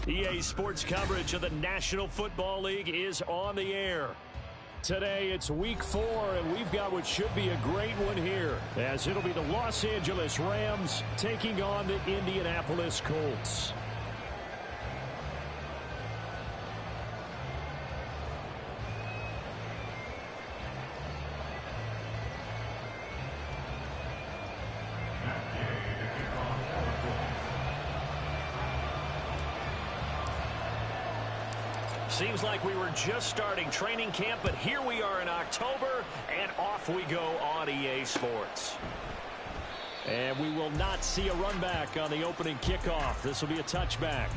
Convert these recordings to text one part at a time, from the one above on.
EA Sports coverage of the National Football League is on the air. Today it's week 4, and we've got what should be a great one here, as it'll be the Los Angeles Rams taking on the Indianapolis Colts. Seems like we were just starting training camp, but here we are in October, and off we go on EA Sports. And we will not see a run back on the opening kickoff. This will be a touchback.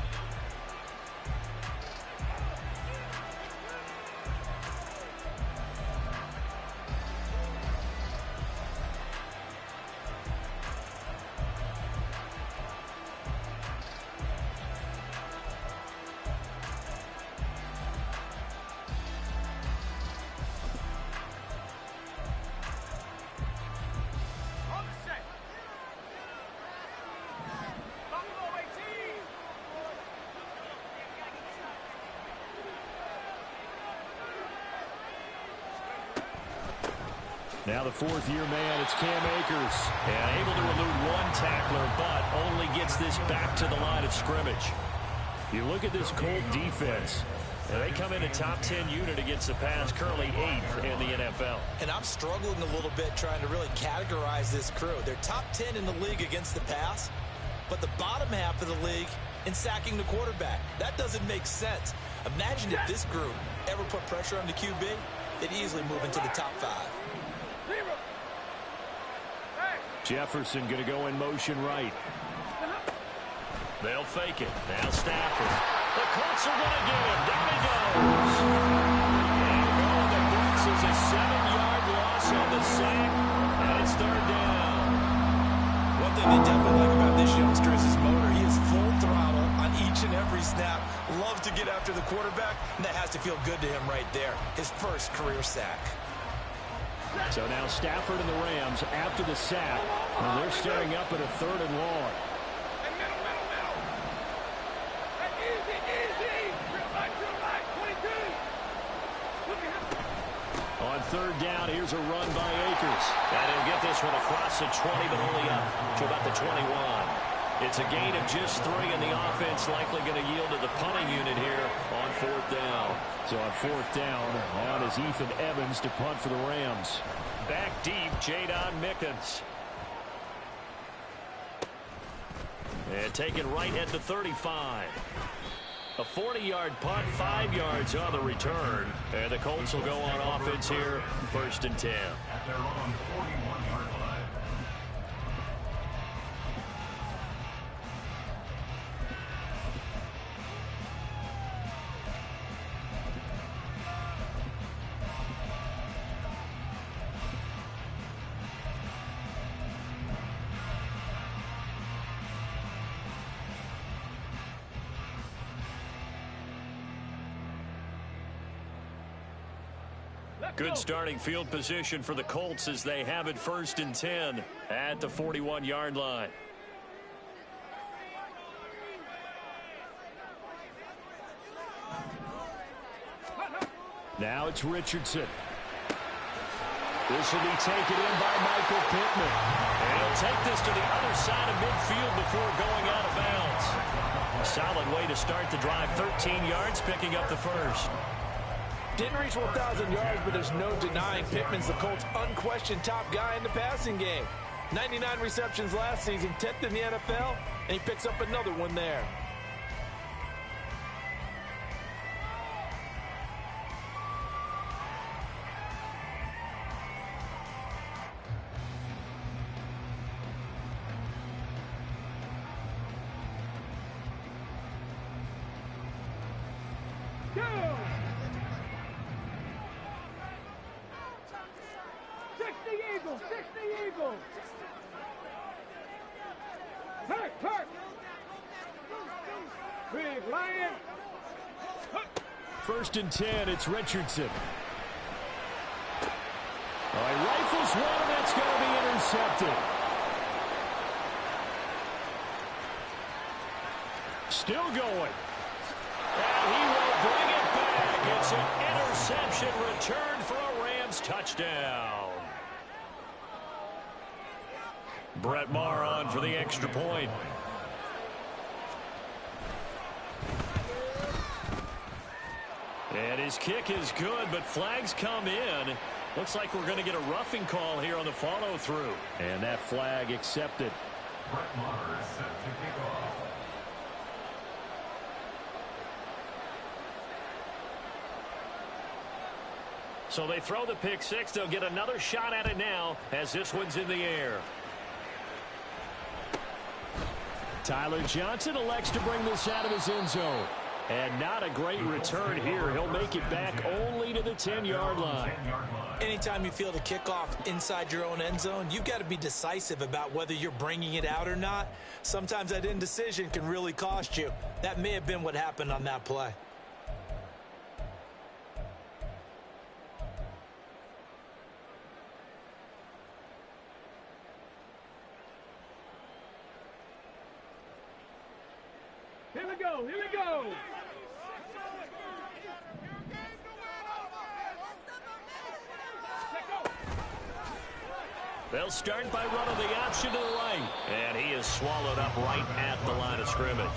Now the fourth-year man, it's Cam Akers. And able to elude one tackler, but only gets this back to the line of scrimmage. You look at this Colt defense, and they come in a top 10 unit against the pass, currently 8th in the NFL. And I'm struggling a little bit trying to really categorize this crew. They're top 10 in the league against the pass, but the bottom half of the league in sacking the quarterback. That doesn't make sense. Imagine if this group ever put pressure on the QB, they'd easily move into the top 5. Jefferson going to go in motion right. They'll fake it. Now Stafford. The Colts are going to get him. Down he goes. And going the blitz is a 7-yard loss on the sack, and it's third down. One thing they definitely like about this youngster is his motor. He is full throttle on each and every snap. Loves to get after the quarterback, and that has to feel good to him right there. His first career sack. So now Stafford and the Rams after the sack, and they're staring up at a 3rd and long. On 3rd down, here's a run by Akers. And he'll get this one across the 20, but only up to about the 21. It's a gain of just 3, and the offense likely going to yield to the punting unit here on 4th down. So on 4th down, on is Ethan Evans to punt for the Rams. Back deep, Jadon Mickens. And taken right at the 35. A 40-yard punt, 5 yards on the return. And the Colts will go on offense here, 1st and 10. At their own 41-yard line. Good starting field position for the Colts as they have it 1st and 10 at the 41-yard line. Now it's Richardson. This will be taken in by Michael Pittman. And he'll take this to the other side of midfield before going out of bounds. A solid way to start the drive. 13 yards, picking up the first. Didn't reach 1,000 yards, but there's no denying Pittman's the Colts' unquestioned top guy in the passing game. 99 receptions last season, 10th in the NFL, and he picks up another one there. First and 10, it's Richardson. All right, rifles one, and that's going to be intercepted. Still going. And he will bring it back. It's an interception return for a Rams touchdown. Brett Maher on for the extra point. And his kick is good, but flags come in. Looks like we're going to get a roughing call here on the follow-through. And that flag accepted. Brett Maher is set to kick off. So they throw the pick six. They'll get another shot at it now as this one's in the air. Tyler Johnson elects to bring this out of his end zone. And not a great return here. He'll make it back only to the 10-yard line. Anytime you field a kickoff inside your own end zone, you've got to be decisive about whether you're bringing it out or not. Sometimes that indecision can really cost you. That may have been what happened on that play. Here we go, here we go. They'll start by running the option to the right. And he is swallowed up right at the line of scrimmage.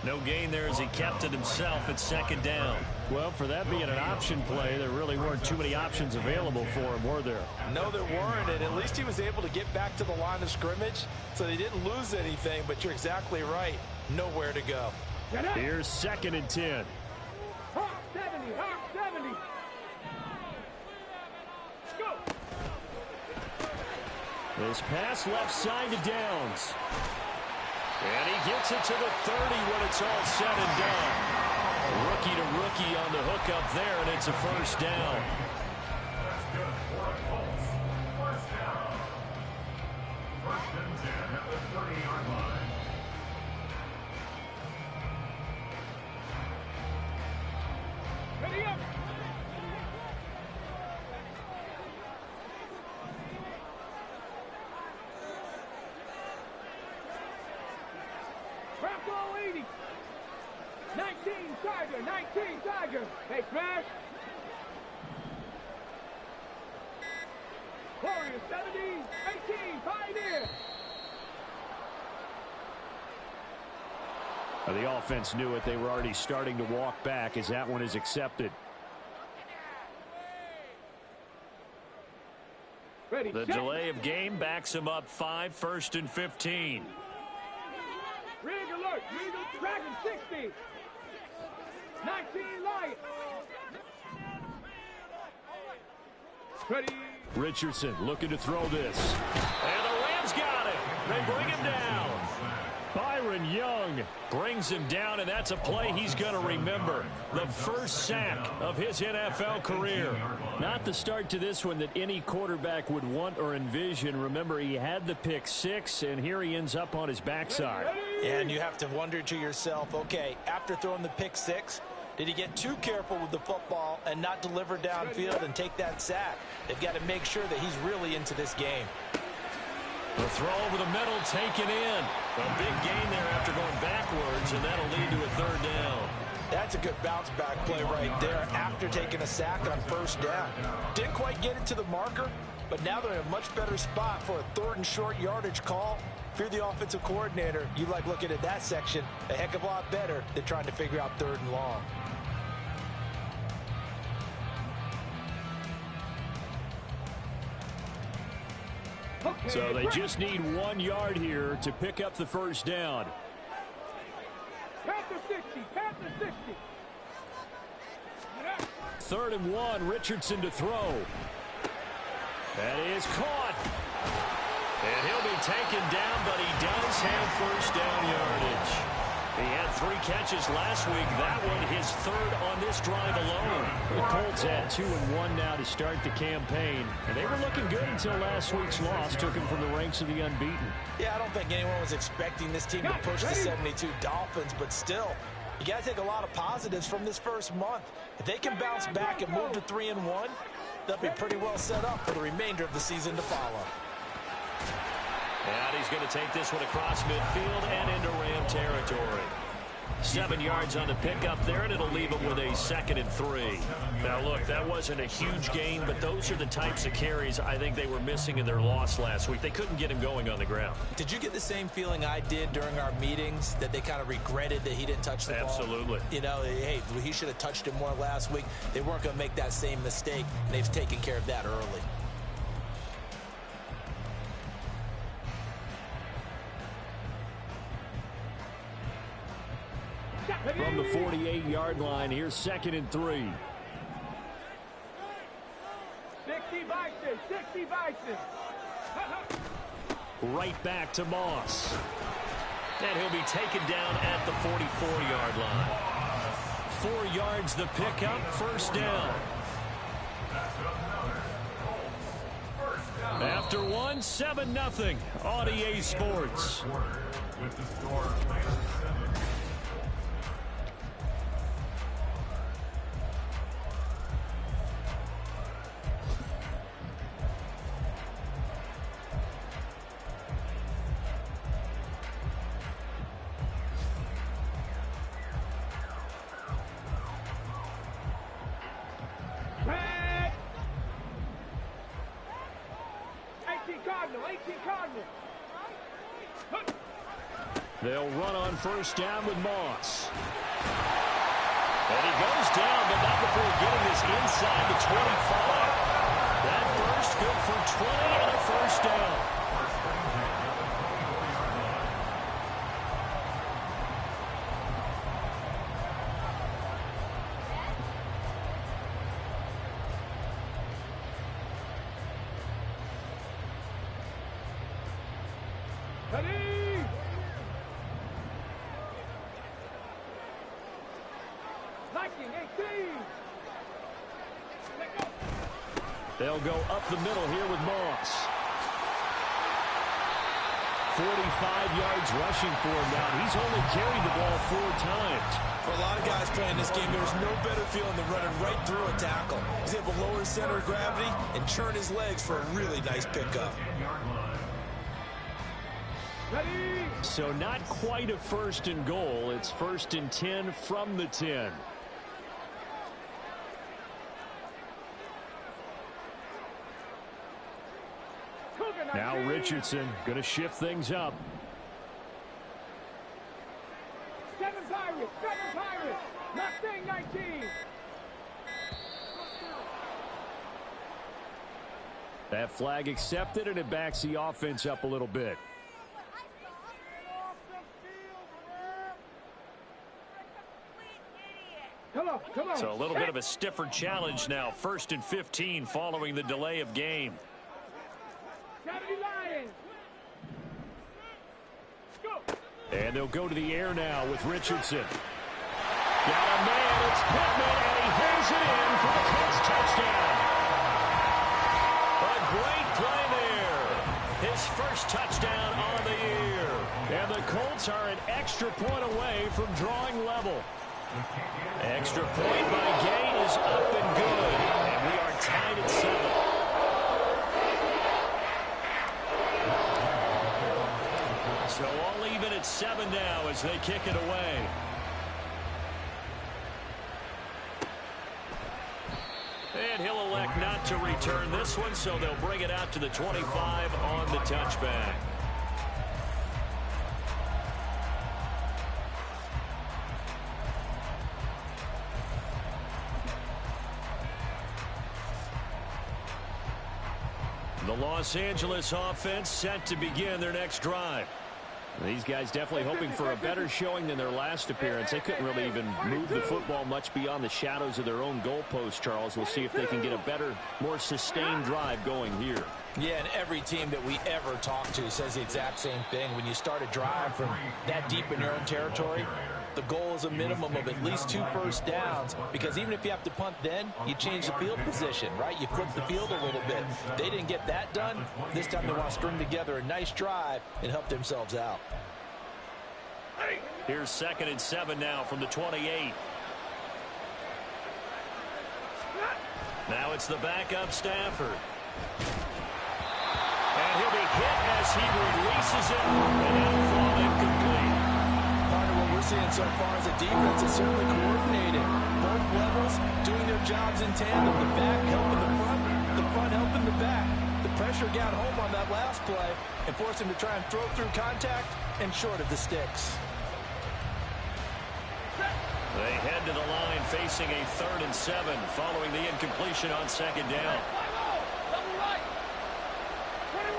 No gain there as he kept it himself at second down. Well, for that being an option play, there really weren't too many options available for him, were there? No, there weren't, and at least he was able to get back to the line of scrimmage, so they didn't lose anything, but you're exactly right. Nowhere to go. Here's second and 10. Hawk 70, Hawk 70. Let's go. This pass left side to Downs. And he gets it to the 30 when it's all said and done. Rookie to rookie on the hook up there, and it's a first down. That's good for a Colts. First down. First and 10 at the 30-yard line. Ready up. Craft all 80. 19 Tiger, 19 Tiger. Hey, Crash. Warrior 70, 18 Pioneer. The offense knew it. They were already starting to walk back as that one is accepted. Ready, The check. delay of game backs him up 5, first and 15. Rig alert, Eagle Dragon 60. 19 Lion. Ready. Richardson looking to throw this. And the Rams got it. They bring him down. Byron Young brings him down, and that's a play he's going to remember. The first sack of his NFL career. Not the start to this one that any quarterback would want or envision. Remember, he had the pick six, and here he ends up on his backside. And you have to wonder to yourself, okay, after throwing the pick six, did he get too careful with the football and not deliver downfield and take that sack? They've got to make sure that he's really into this game. The throw over the middle taken in. A big gain there after going backwards, and that'll lead to a third down. That's a good bounce back play right there after taking a sack on first down. Didn't quite get it to the marker, but now they're in a much better spot for a third and short yardage call. If you're the offensive coordinator, you like looking at that section a heck of a lot better than trying to figure out third and long. Okay, So they just need 1 yard here to pick up the first down. Panther 60, Panther 60. Third and 1, Richardson to throw. That is caught. And he'll be taken down, but he does have first down yardage. He had 3 catches last week. That one his third on this drive alone. The Colts had 2-1 now to start the campaign, and they were looking good until last week's loss took them from the ranks of the unbeaten. Yeah, I don't think anyone was expecting this team to push the 72 Dolphins, but still, you got to take a lot of positives from this first month. If they can bounce back and move to 3-1, they'll be pretty well set up for the remainder of the season to follow. And he's going to take this one across midfield and into Ram territory. 7 yards on the pickup there, and it'll leave him with a 2nd and 3. Now, look, that wasn't a huge gain, but those are the types of carries I think they were missing in their loss last week. They couldn't get him going on the ground. Did you get the same feeling I did during our meetings, that they kind of regretted that he didn't touch the ball? Absolutely. You know, hey, he should have touched it more last week. They weren't going to make that same mistake, and they've taken care of that early. From the 48-yard line, here's 2nd and 3. 60 Vikings, 60 Vikings. Right back to Moss. And he'll be taken down at the 44-yard line. 4 yards the pickup, 1st down. After one, 7-0 on EA Sports. With the score, They'll run on 1st down with Moss. And he goes down, but not before getting this inside the 25. That burst good for 20 and a 1st down. They'll go up the middle here with Moss. 45 yards rushing for him now. He's only carried the ball 4 times. For a lot of guys playing this game, there's no better feeling than running right through a tackle. He's able to lower his center of gravity and churn his legs for a really nice pickup. So not quite a 1st and goal. It's 1st and 10 from the 10. Now Richardson going to shift things up. 7 Pirates, 7 Pirates. Mustang 19. That flag accepted, and it backs the offense up a little bit. Come on. So a little bit of a stiffer challenge now. 1st and 15 following the delay of game. 70 Lions. Go. And they'll go to the air now with Richardson. Got a man, it's Pittman, and he heads it in for the Colts touchdown. A great play there. His 1st touchdown on the year. And the Colts are an extra point away from drawing level. Extra point by Gay is up and good. And we are tied at 7. So all even at 7 now as they kick it away. And he'll elect not to return this one, so they'll bring it out to the 25 on the touchback. The Los Angeles offense set to begin their next drive. These guys definitely hoping for a better showing than their last appearance. They couldn't really even move the football much beyond the shadows of their own goalpost, Charles. We'll see if they can get a better, more sustained drive going here. Yeah, and every team that we ever talk to says the exact same thing. When you start a drive from that deep in your own territory, the goal is a minimum of at least 2 first downs, because even if you have to punt then, you change the field position, right? You flip the field a little bit. They didn't get that done. This time they want to string together a nice drive and help themselves out. Here's 2nd and 7 now from the 28. Now it's the backup Stafford. And he'll be hit as he releases it, and it'll fall incomplete. Part of what we're seeing so far is a defense is certainly coordinated. Both levels doing their jobs in tandem. The back helping the front helping the back. The pressure got home on that last play and forced him to try and throw through contact and short of the sticks. They head to the line facing a 3rd and 7 following the incompletion on 2nd down. Double right. 21.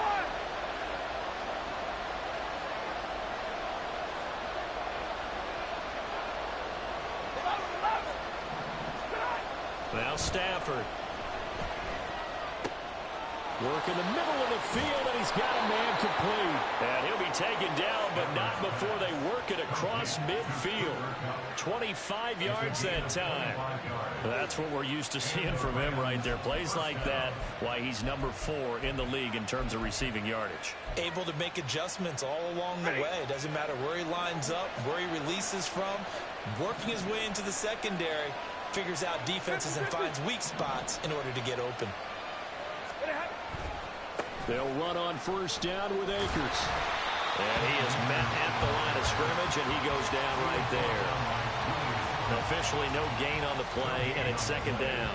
Now Stafford. Work in the middle of the field, and he's got a man complete. And he'll be taken down, but not before they work it across midfield. 25 yards that time. That's what we're used to seeing from him right there. Plays like that, why he's number 4 in the league in terms of receiving yardage. Able to make adjustments all along the way. Doesn't matter where he lines up, where he releases from. Working his way into the secondary, figures out defenses and finds weak spots in order to get open. They'll run on 1st down with Akers. And he is met at the line of scrimmage, and he goes down right there. Officially no gain on the play, and it's 2nd down.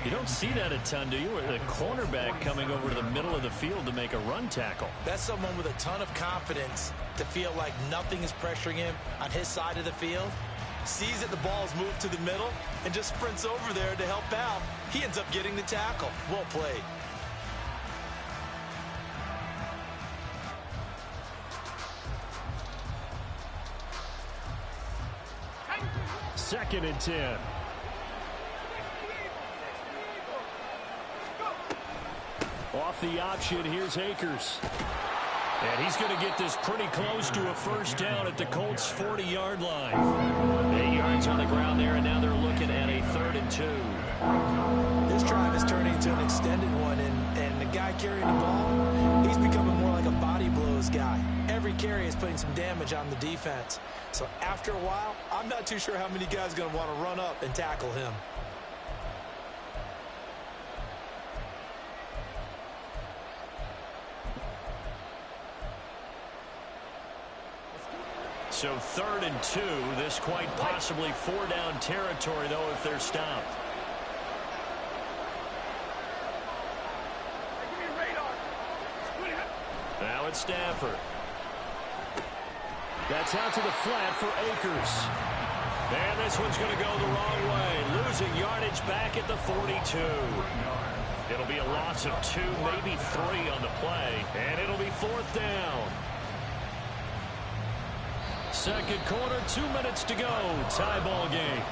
You don't see that a ton, do you? The cornerback coming over to the middle of the field to make a run tackle. That's someone with a ton of confidence to feel like nothing is pressuring him on his side of the field. Sees that the ball is moved to the middle and just sprints over there to help out. He ends up getting the tackle. Well played. Second and 10. Off the option, here's Akers. And he's going to get this pretty close to a 1st down at the Colts' 40-yard line. 8 yards on the ground there, and now they're looking at a 3rd and 2. This drive is turning into an extended one, and the guy carrying the ball, he's becoming more like a body blows guy. Every carry is putting some damage on the defense. So after a while, I'm not too sure how many guys are going to want to run up and tackle him. So 3rd and 2. This quite possibly 4-down territory, though, if they're stopped. Now it's Stafford. That's out to the flat for Akers. And this one's going to go the wrong way. Losing yardage back at the 42. It'll be a loss of 2, maybe 3 on the play. And it'll be 4th down. 2nd quarter, 2 minutes to go. Tie ball game.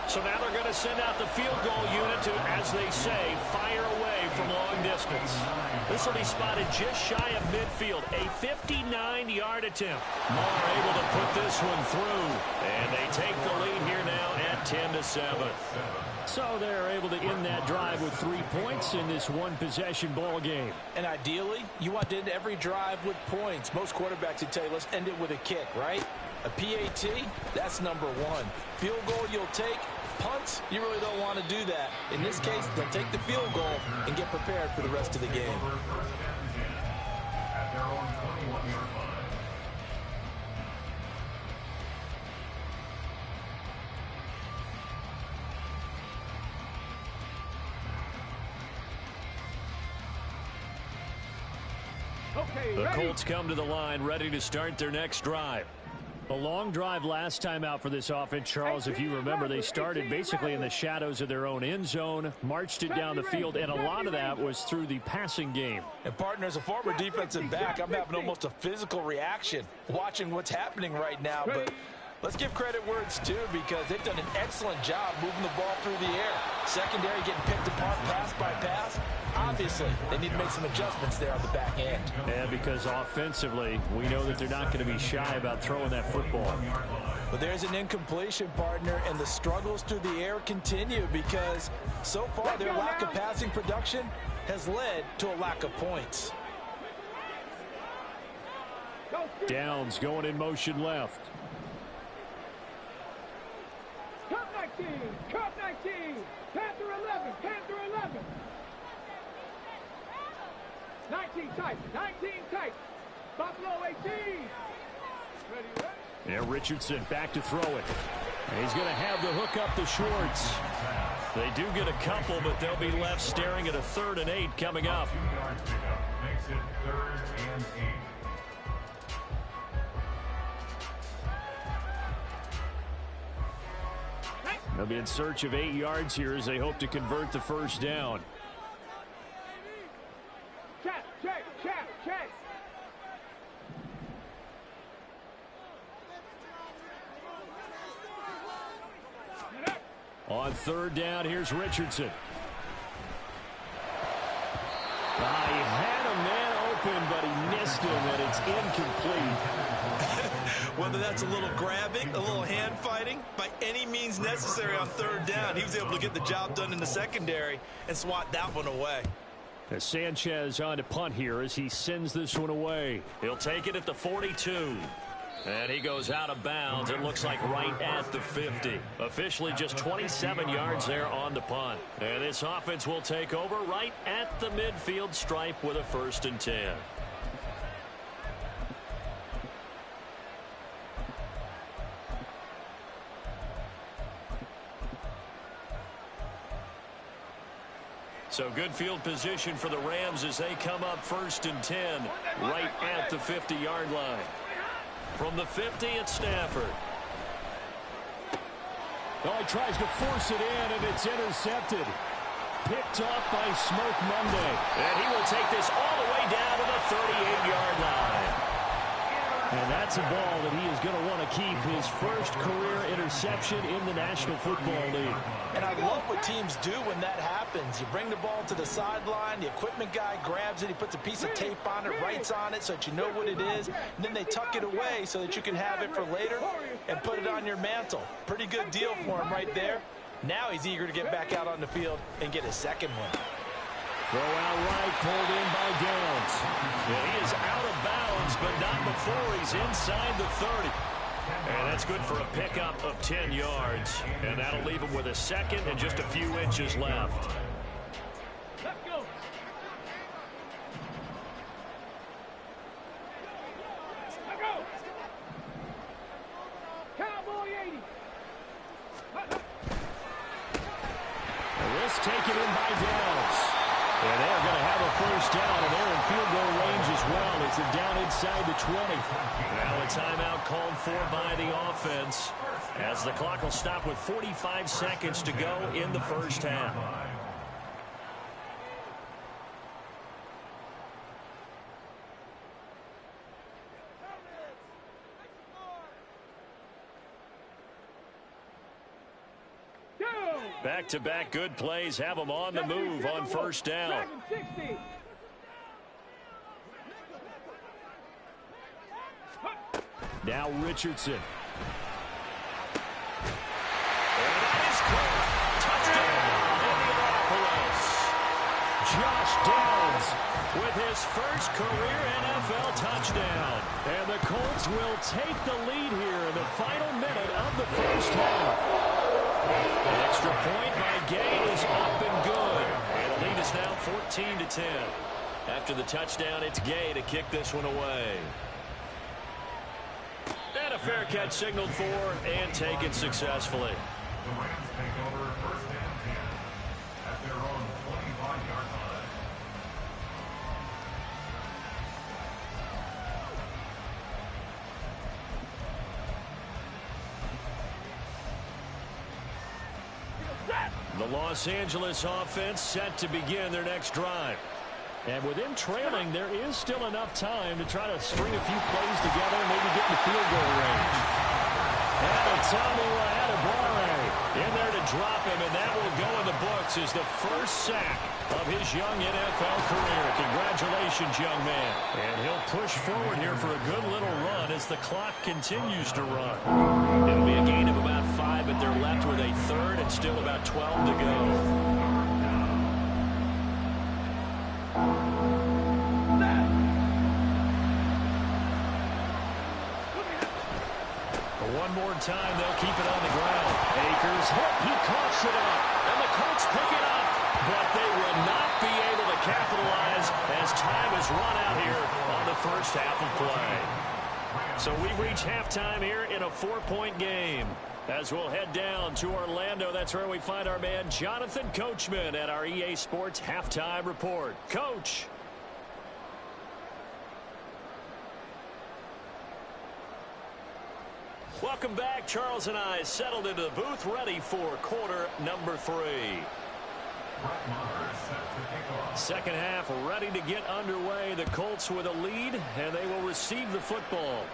So now they're going to send out the field goal unit to, as they say, fire away from long distance. This will be spotted just shy of midfield. A 59-yard attempt. Moore able to put this one through. And they take the lead here now at 10-7. So they're able to end that drive with 3 points in this one-possession ball game. And ideally, you want to end every drive with points. Most quarterbacks would tell you, let's end it with a kick, right? A PAT, that's number 1. Field goal you'll take. Punts, you really don't want to do that. In this case, they'll take the field goal and get prepared for the rest of the game. At their own 21-yard line. The Colts come to the line, ready to start their next drive. A long drive last time out for this offense, Charles. If you remember, they started basically in the shadows of their own end zone, marched it down the field, and a lot of that was through the passing game. And, partner, as a former defensive back, I'm having almost a physical reaction watching what's happening right now. But let's give credit where it's due, because they've done an excellent job moving the ball through the air. Secondary getting picked apart pass by pass. I'm obviously, they need to make some adjustments there on the back end. Yeah, because offensively, we know that they're not going to be shy about throwing that football. But there's an incompletion, partner, and the struggles through the air continue because so far their lack of passing production has led to a lack of points. Downs going in motion left. Cup 19, Cup 19, Panther 11, Panther 11. 19 tight, 19 tight. Buffalo 18. Ready? Yeah, Richardson back to throw it. And he's going to have the hook up to Schwartz. They do get a couple, but they'll be left staring at a 3rd and 8 coming up. Makes it 3rd and 8. They'll be in search of 8 yards here as they hope to convert the first down. Check, check, check, check. On 3rd down, here's Richardson. He had a man open, but he missed him, and it's incomplete. Whether that's a little grabbing, a little hand fighting, by any means necessary on 3rd down, he was able to get the job done in the secondary and swat that one away. As Sanchez on to punt here as he sends this one away. He'll take it at the 42. And he goes out of bounds. It looks like right at the 50. Officially just 27 yards there on the punt. And this offense will take over right at the midfield stripe with a 1st and 10. So good field position for the Rams as they come up 1st and 10 right at the 50-yard line. From the 50, it's Stafford. Oh, he tries to force it in, and it's intercepted. Picked up by Smoke Monday. And he will take this all the way down to the 38-yard line. And that's a ball that he is going to want to keep, his first career interception in the National Football League. And I love what teams do when that happens. You bring the ball to the sideline, the equipment guy grabs it, he puts a piece of tape on it, writes on it so that you know what it is, and then they tuck it away so that you can have it for later and put it on your mantle. Pretty good deal for him right there. Now he's eager to get back out on the field and get his 2nd one. Throw out right, pulled in by Downs. Yeah, he is out of bounds, but not before he's inside the 30. And that's good for a pickup of 10 yards. And that'll leave him with a 2nd and just a few inches left. Let's go. Let's go. Cowboy 80. This taken in by Downs. And they're going to have a 1st down, and they're in field goal range as well. It's a down inside the 20. Now a timeout called for by the offense as the clock will stop with 45 seconds to go in the first half. Back-to-back good plays have them on the move on 1st down. Now Richardson. And that is caught. Touchdown, Indianapolis. Josh Downs With his first career NFL touchdown. And the Colts will take the lead here in the final minute of the first half. An extra point by Gay is up and good. And the lead is now 14-10. After the touchdown, it's Gay to kick this one away. And a fair catch signaled for and taken successfully. The Rams take over 1st and 10 at their own 25-yard line. The Los Angeles offense set to begin their next drive. And with them trailing, there is still enough time to try to string a few plays together and maybe get in the field goal range. And a Tommy Adebawore In there to drop him, and that will go in the books as the first sack of his young NFL career. Congratulations, young man. And he'll push forward here for a good little run as the clock continues to run. It'll be a gain of about 5, but they're left with a third and still about 12 to go. One more time, they'll keep it on the ground. Akers hit, he coughs it up, and the Colts pick it up, but they will not be able to capitalize as time has run out here on the first half of play. So we reach halftime here in a 4-point game. As we'll head down to Orlando, that's where we find our man Jonathan Coachman at our EA Sports Halftime Report. Coach. Welcome back. Charles and I settled into the booth, ready for quarter number 3. Second half ready to get underway. The Colts with a lead, and they will receive the football.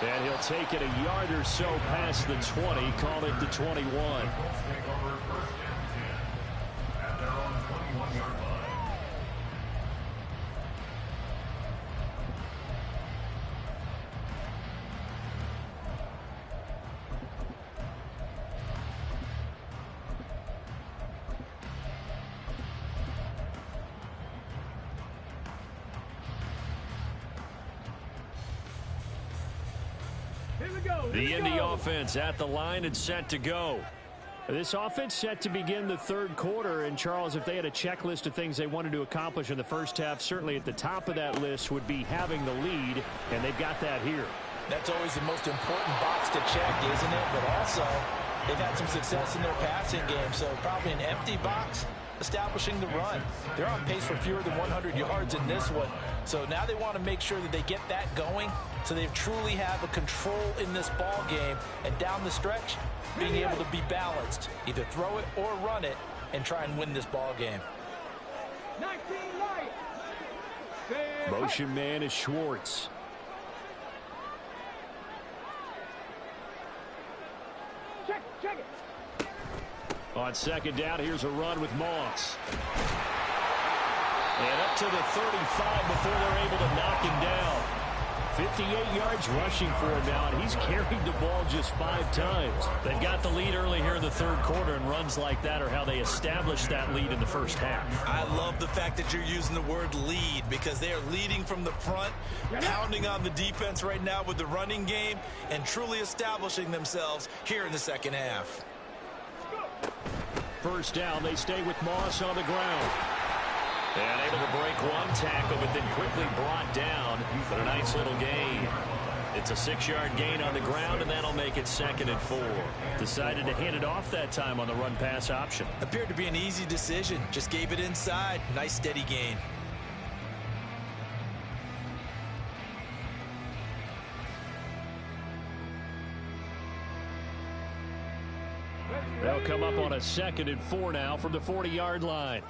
And he'll take it a yard or so past the 20, call it the 21. The Indy offense at the line and set to go. This offense set to begin the third quarter. And, Charles, if they had a checklist of things they wanted to accomplish in the first half, certainly at the top of that list would be having the lead, and they've got that here. That's always the most important box to check, isn't it? But also, they've had some success in their passing game, so probably an empty box establishing the run. They're on pace for fewer than 100 yards in this one. So now they want to make sure that they get that going so they truly have a control in this ball game. And down the stretch, being able to be balanced. Either throw it or run it and try and win this ball game. 19 light. Motion man is Schwartz. Check it. On second down, here's a run with Moss. And up to the 35 before they're able to knock him down. 58 yards rushing for him now, and he's carried the ball just 5 times. They've got the lead early here in the third quarter, and runs like that are how they established that lead in the first half. I love the fact that you're using the word lead because they are leading from the front, pounding on the defense right now with the running game, and truly establishing themselves here in the second half. First down, they stay with Moss on the ground. And able to break one tackle, but then quickly brought down. But a nice little gain. It's a 6-yard gain on the ground, and that'll make it 2nd and 4. Decided to hand it off that time on the run-pass option. Appeared to be an easy decision. Just gave it inside. Nice steady gain. They'll come up on a 2nd and 4 now from the 40-yard line.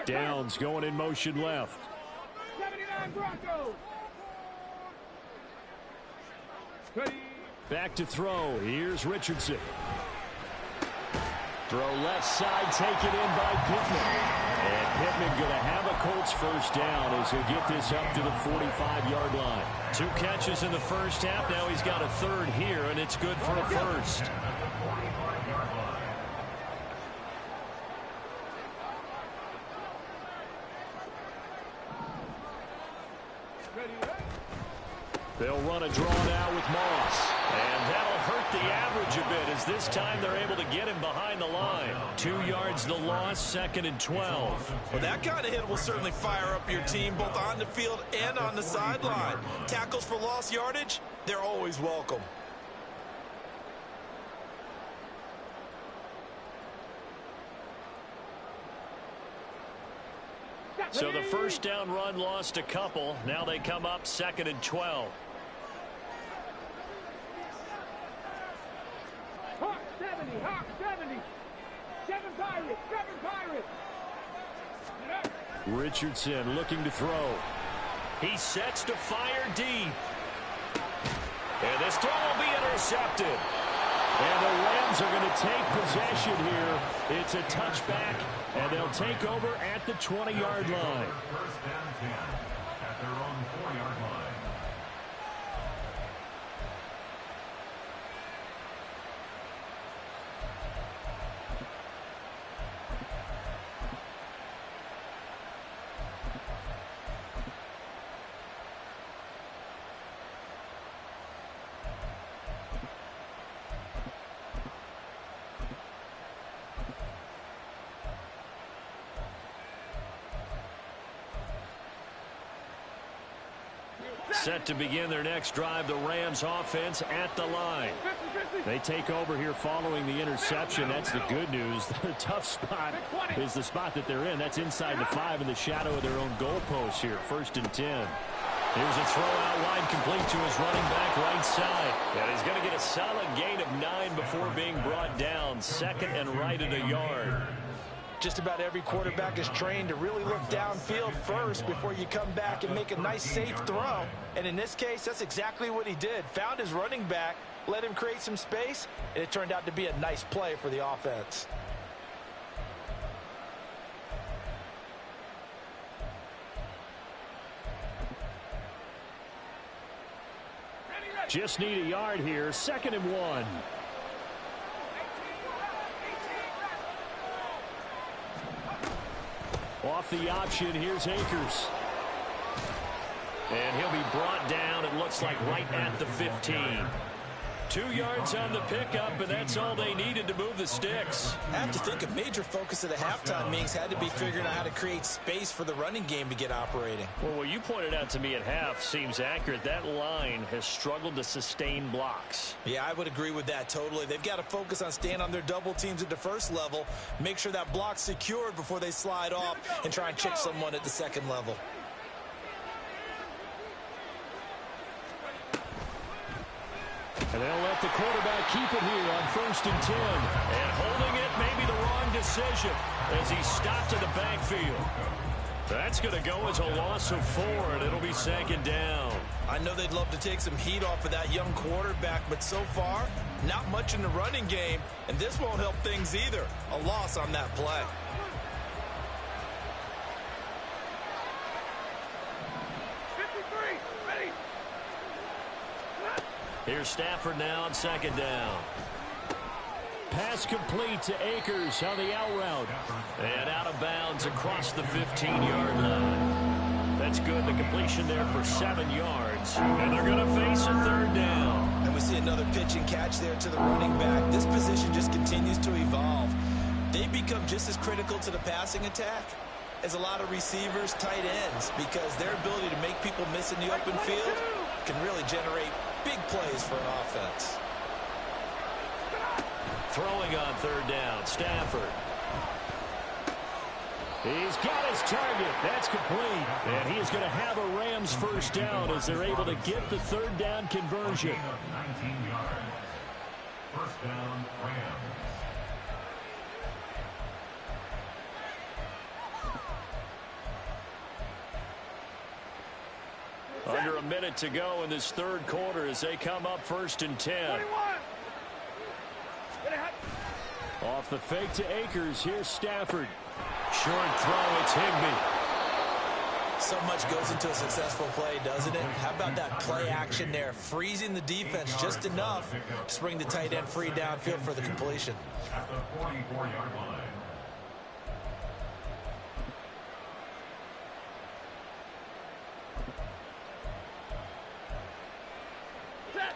Downs going in motion left. 79 Broncos. Back to throw. Here's Richardson. Throw left side, taken in by Pittman. And Pittman going to have a Colts first down as he'll get this up to the 45-yard line. 2 catches in the first half. Now he's got a third here, and it's good for a first. They'll run a draw now with Moss. And that'll hurt the average a bit as this time they're able to get him behind the line. 2 yards the loss, 2nd and 12. Well, that kind of hit will certainly fire up your team both on the field and on the sideline. Tackles for lost yardage, they're always welcome. So the first down run lost a couple. Now they come up 2nd and 12. Hawk 70, Hawk 70. 7 Pirates, 7 Pirates. Richardson looking to throw. He sets to fire deep. And this throw will be intercepted. And the Rams are going to take possession here. It's a touchback, and they'll take over at the 20-yard line. First and 10 at their own 4-yard line. Set to begin their next drive, the Rams offense at the line. They take over here following the interception. That's the good news. The tough spot is the spot that they're in. That's inside the 5 in the shadow of their own goalpost here. 1st and 10. Here's a throw out wide, complete to his running back right side. And he's going to get a solid gain of 9 before being brought down. 2nd and right at a yard. Just about every quarterback is trained to really look downfield first before you come back and make a nice, safe throw. And in this case, that's exactly what he did. Found his running back, let him create some space, and it turned out to be a nice play for the offense. Just need a yard here. 2nd and 1. Off the option, here's Akers. And he'll be brought down, it looks like, right at the 15. 2 yards on the pickup, and that's all they needed to move the sticks. I have to think a major focus of the halftime meetings had to be figuring out how to create space for the running game to get operating. Well, what you pointed out to me at half seems accurate. That line has struggled to sustain blocks. Yeah, I would agree with that totally. They've got to focus on staying on their double teams at the first level, make sure that block's secured before they slide off and try and chip someone at the second level. And they'll let the quarterback keep it here on 1st and 10. And holding it may be the wrong decision as he stopped in the backfield. That's going to go as a loss of 4, and it'll be 2nd down. I know they'd love to take some heat off of that young quarterback, but so far, not much in the running game, and this won't help things either. A loss on that play. Here's Stafford now on 2nd down. Pass complete to Akers on the out route. And out of bounds across the 15-yard line. That's good. The completion there for 7 yards. And they're going to face a 3rd down. And we see another pitch and catch there to the running back. This position just continues to evolve. They become just as critical to the passing attack as a lot of receivers, tight ends, because their ability to make people miss in the open field can really generate big plays for an offense. Throwing on 3rd down, Stafford. He's got his target. That's complete. And he is going to have a Rams 1st down as they're able to get the 3rd down conversion. 19 yards. 1st down, Rams. Under a minute to go in this 3rd quarter as they come up 1st and 10. Off the fake to Akers. Here's Stafford. Short throw, it's Higbee. So much goes into a successful play, doesn't it? How about that play action there? Freezing the defense just enough to bring the tight end free downfield for the completion. At the 44-yard line.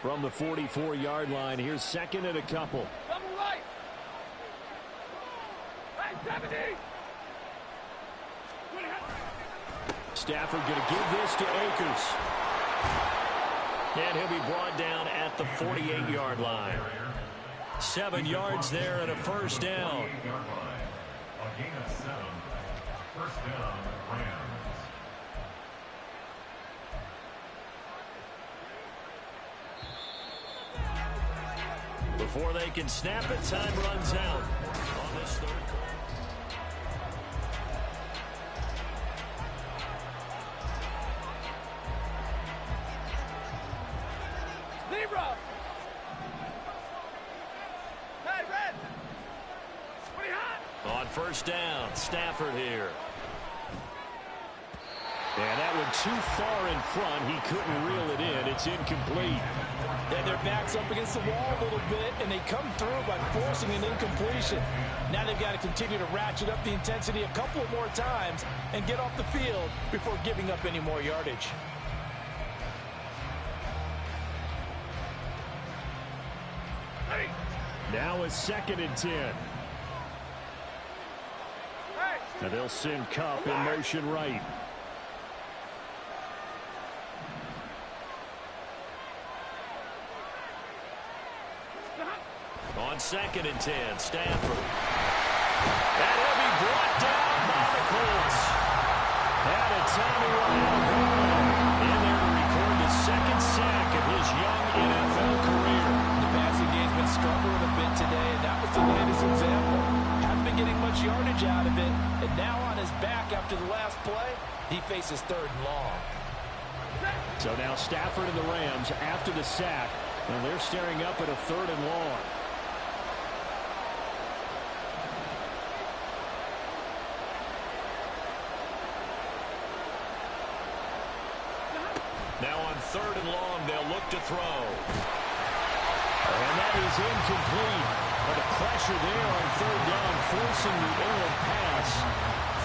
From the 44-yard line, here's 2nd and a couple. Double right. Right 70. Stafford going to give this to Akers. And he'll be brought down at the 48-yard line. 7 yards there and a 1st down. A gain of 7. 1st down, Rams. Before they can snap it, time runs out on this 3rd quarter. rough. Hey, Red. What are you hot? On first down, Stafford here. And that one too far in front. He couldn't reel it in. It's incomplete. And their back's up against the wall a little bit, and they come through by forcing an incompletion. Now they've got to continue to ratchet up the intensity a couple more times and get off the field before giving up any more yardage. Now a 2nd and 10. And they'll send Kupp in motion right. On 2nd and 10, Stafford. And he'll be brought down by the Colts. Out of Tommy in there to record the 2nd sack of his young NFL career. The passing game's been struggling a bit today, and that was the latest example. Haven't been getting much yardage out of it, and now on his back after the last play, he faces 3rd and long. So now Stafford and the Rams after the sack, and they're staring up at a 3rd and long. Now on 3rd and long, they'll look to throw. And that is incomplete. But the pressure there on 3rd down, forcing the errant pass.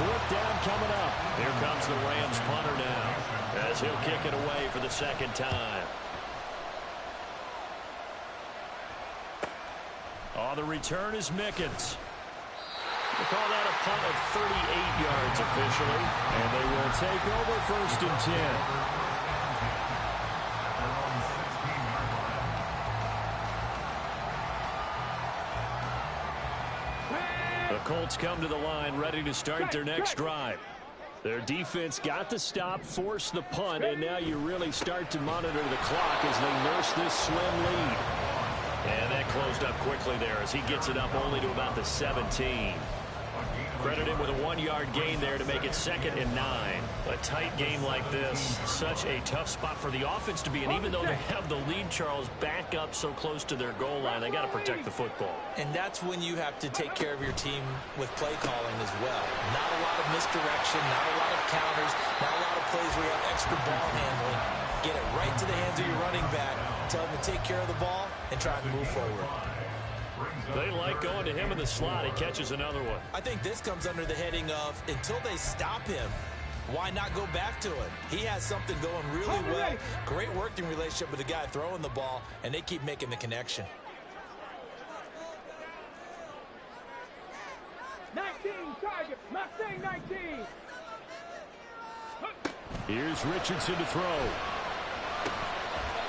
4th down coming up. Here comes the Rams punter now, as he'll kick it away for the 2nd time. Oh, the return is Mickens. They call that a punt of 38 yards officially. And they will take over 1st and 10. The Colts come to the line ready to start their next drive. Their defense got the stop, forced the punt, and now you really start to monitor the clock as they nurse this slim lead. And that closed up quickly there as he gets it up only to about the 17. Credit him with a 1-yard gain there to make it 2nd and 9. A tight game like this, such a tough spot for the offense to be in. Even though they have the lead, Charles, back up so close to their goal line, they got to protect the football. And that's when you have to take care of your team with play calling as well. Not a lot of misdirection, not a lot of counters, not a lot of plays where you have extra ball handling. Get it right to the hands of your running back. Tell him to take care of the ball and try and move forward. They like going to him in the slot. He catches another one. I think this comes under the heading of, until they stop him, why not go back to him? He has something going really well. Great working relationship with the guy throwing the ball, and they keep making the connection. 19 target. Mustang 19. Here's Richardson to throw.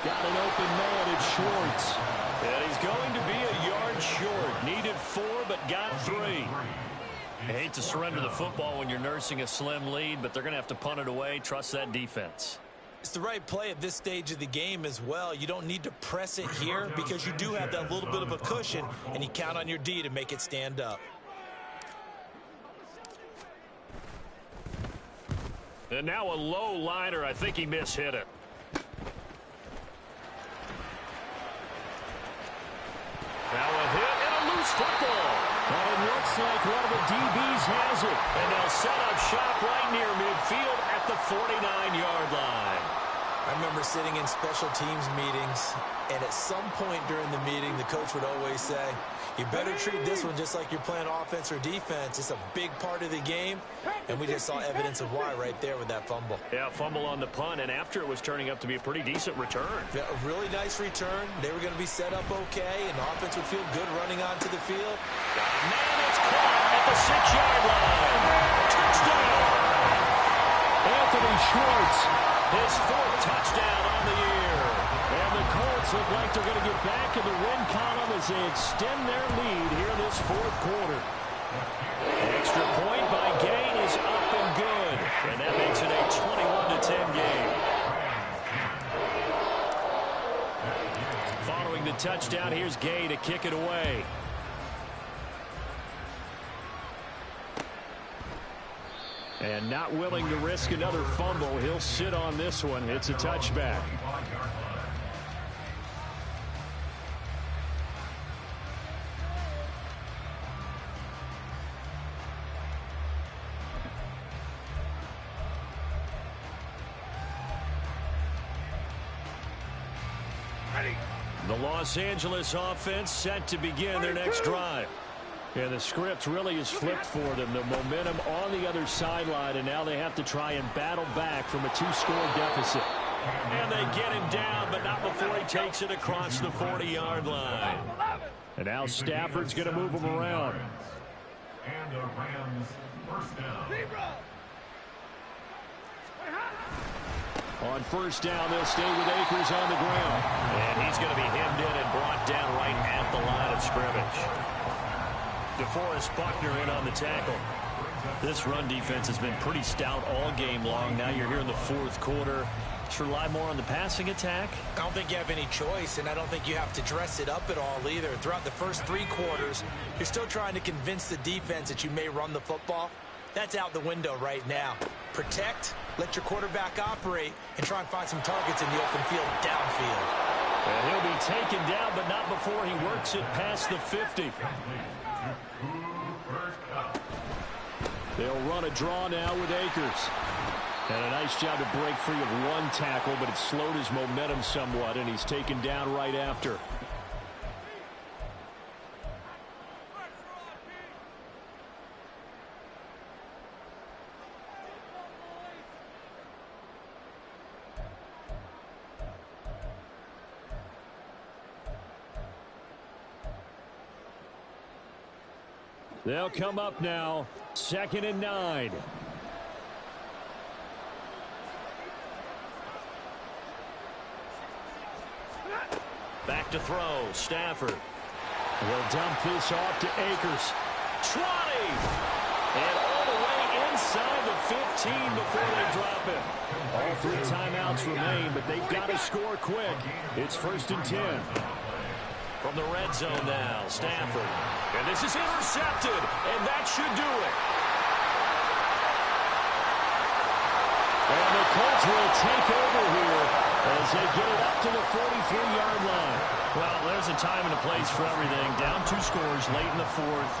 Got an open man. It's Schwartz. And he's going to be a yard short. Needed 4, but got 3. I hate to surrender the football when you're nursing a slim lead, but they're going to have to punt it away. Trust that defense. It's the right play at this stage of the game as well. You don't need to press it here because you do have that little bit of a cushion, and you count on your D to make it stand up. And now a low liner. I think he mishit it. Now a hit and a loose football. But it looks like one of the DBs has it. And they'll set up shop right near midfield at the 49-yard line. I remember sitting in special teams meetings, and at some point during the meeting, the coach would always say, you better treat this one just like you're playing offense or defense. It's a big part of the game, and we just saw evidence of why right there with that fumble. Yeah, fumble on the punt, and after it was turning up to be a pretty decent return. Yeah, a really nice return. They were going to be set up okay, and the offense would feel good running onto the field. Man, it's caught at the 6-yard line. Touchdown! Anthony Schwartz. His 4th touchdown on the year. And the Colts look like they're going to get back in the win column as they extend their lead here in this 4th quarter. Extra point by Gay is up and good. And that makes it a 21-10 game. Following the touchdown, here's Gay to kick it away. And not willing to risk another fumble. He'll sit on this one. It's a touchback. The Los Angeles offense set to begin their next drive. And the script really is flipped for them. The momentum on the other sideline, and now they have to try and battle back from a 2-score deficit. And they get him down, but not before he takes it across the 40-yard line. And now Stafford's going to move him around. And the Rams first down. On first down, they'll stay with Akers on the ground. And he's going to be hemmed in and brought down right at the line of scrimmage. DeForest Buckner in on the tackle. This run defense has been pretty stout all game long. Now you're here in the fourth quarter. Let's rely more on the passing attack. I don't think you have any choice, and I don't think you have to dress it up at all either. Throughout the first 3 quarters, you're still trying to convince the defense that you may run the football. That's out the window right now. Protect, let your quarterback operate, and try and find some targets in the open field downfield. And he'll be taken down, but not before he works it past the 50. They'll run a draw now with Akers. And a nice job to break free of one tackle, but it slowed his momentum somewhat, and he's taken down right after. They'll come up now, 2nd and 9. Back to throw, Stafford. They'll dump this off to Akers. Trotty! And all the way inside the 15 before they drop it. All 3 timeouts remain, but they've got to score quick. It's 1st and 10. From the red zone now, Stafford. And this is intercepted, and that should do it. And the Colts will take over here as they get it up to the 43-yard line. Well, there's a time and a place for everything. Down 2 scores late in the 4th.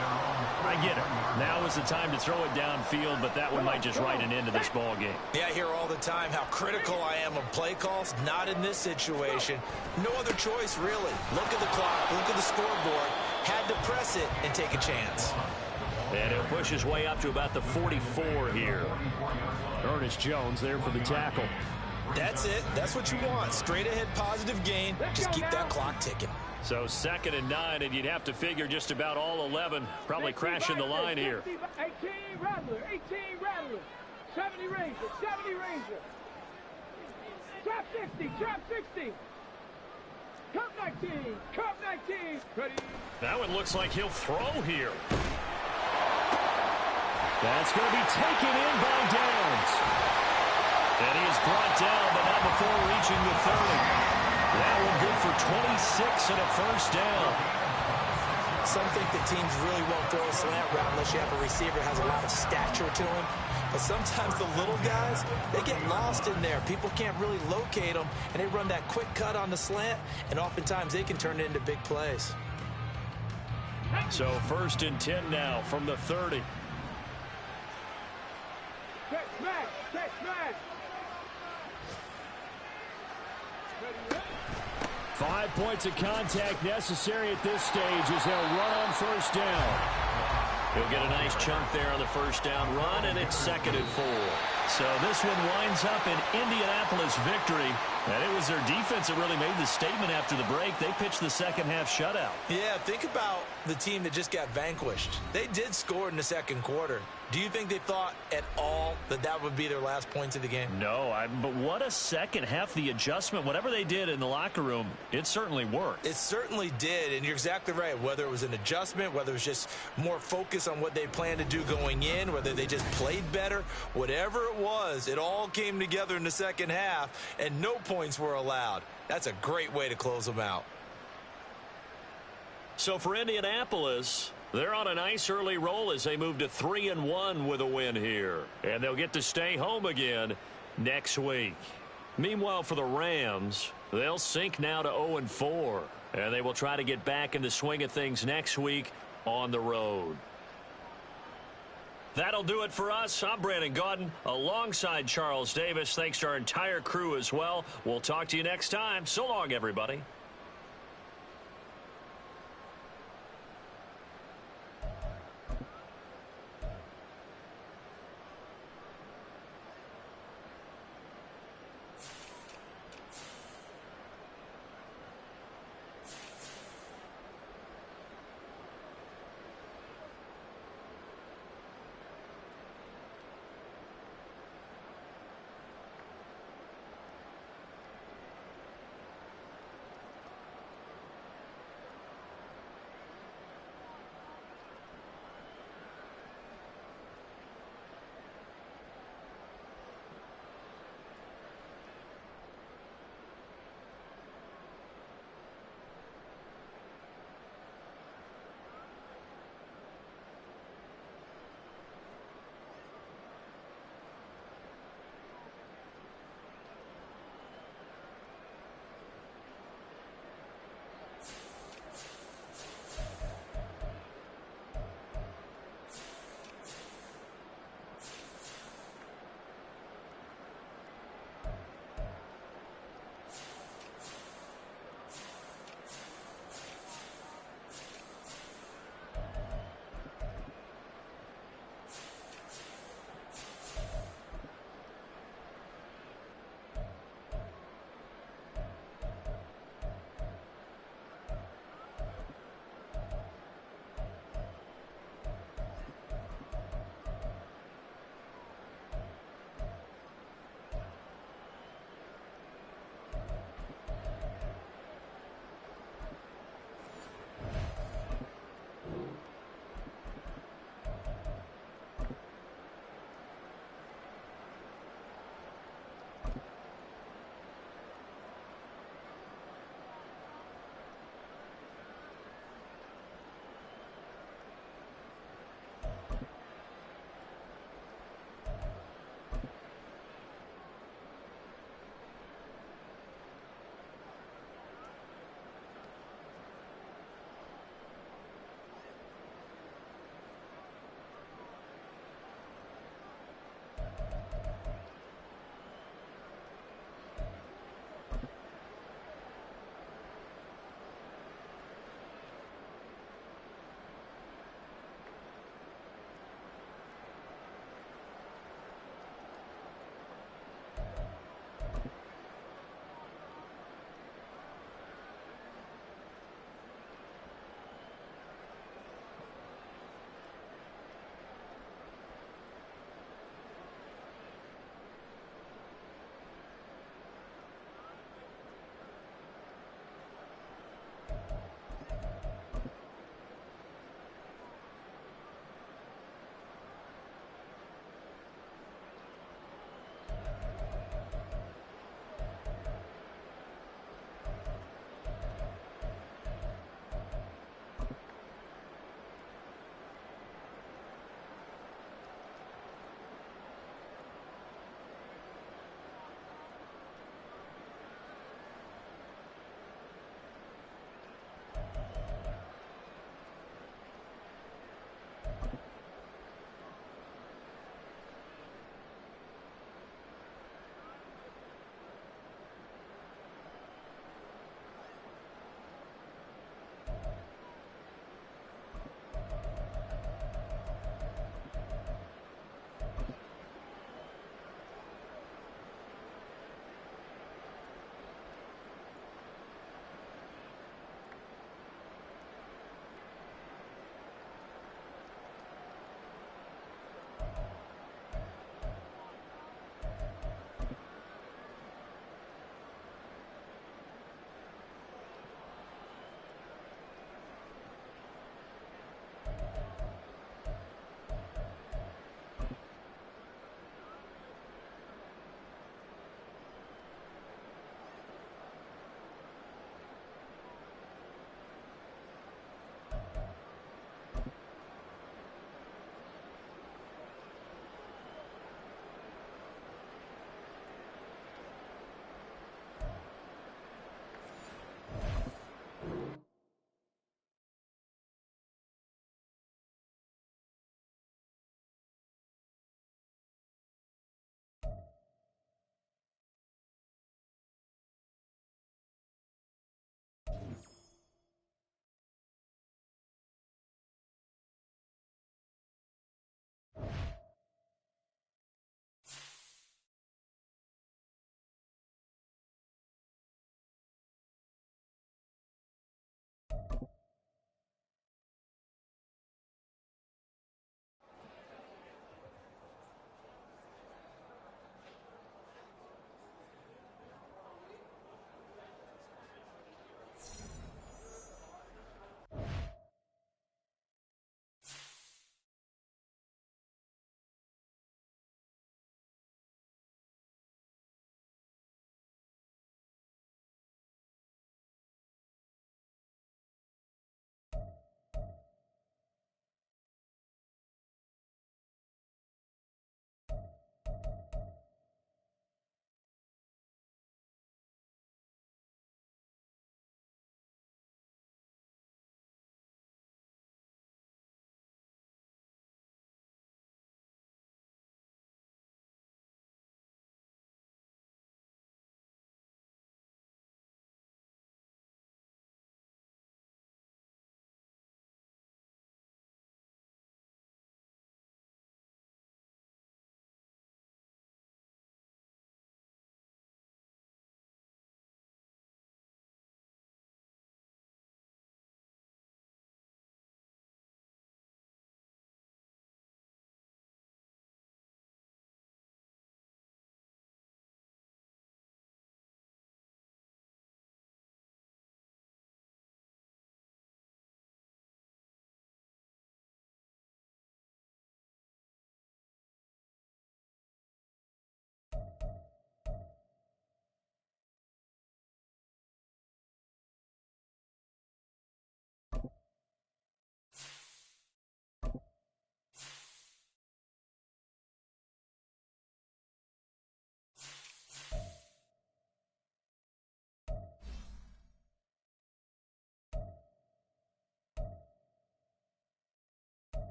I get it. Now is the time to throw it downfield, but that one might just write an end to this ball game. Yeah, I hear all the time how critical I am of play calls. Not in this situation. No other choice, really. Look at the clock. Look at the scoreboard. Had to press it and take a chance. And he'll push his way up to about the 44 here. Ernest Jones there for the tackle. That's it. That's what you want. Straight ahead positive gain. Just keep that clock ticking. So 2nd and 9, and you'd have to figure just about all 11 probably crashing the line here. 18 Rattler, 18 Rattler, 70 Ranger, 70 Ranger. Trap 60, trap 60. Cup 19, cup 19. Ready? That one looks like he'll throw here. That's going to be taken in by Downs. And he is brought down, but not before reaching the 30. That one good for 26 and a first down. Some think the teams really won't throw a slant route unless you have a receiver that has a lot of stature to him. But sometimes the little guys, they get lost in there. People can't really locate them, and they run that quick cut on the slant, and oftentimes they can turn it into big plays. So 1st and 10 now from the 30. Check smash, check smash. 5 points of contact necessary at this stage as they'll run on first down. He'll get a nice chunk there on the first down run, and it's 2nd and 4. So this one winds up an Indianapolis victory. And it was their defense that really made the statement after the break. They pitched the second-half shutout. Yeah, think about the team that just got vanquished. They did score in the second quarter. Do you think they thought at all that that would be their last points of the game? No, but what a second half. The adjustment, whatever they did in the locker room, it certainly worked. It certainly did, and you're exactly right. Whether it was an adjustment, whether it was just more focus on what they planned to do going in, whether they just played better, whatever it was, it all came together in the second half, and no points were allowed. That's a great way to close them out. So for Indianapolis, they're on a nice early roll as they move to 3-1 with a win here. And they'll get to stay home again next week. Meanwhile, for the Rams, they'll sink now to 0-4. And they will try to get back in the swing of things next week on the road. That'll do it for us. I'm Brandon Gaudin alongside Charles Davis. Thanks to our entire crew as well. We'll talk to you next time. So long, everybody.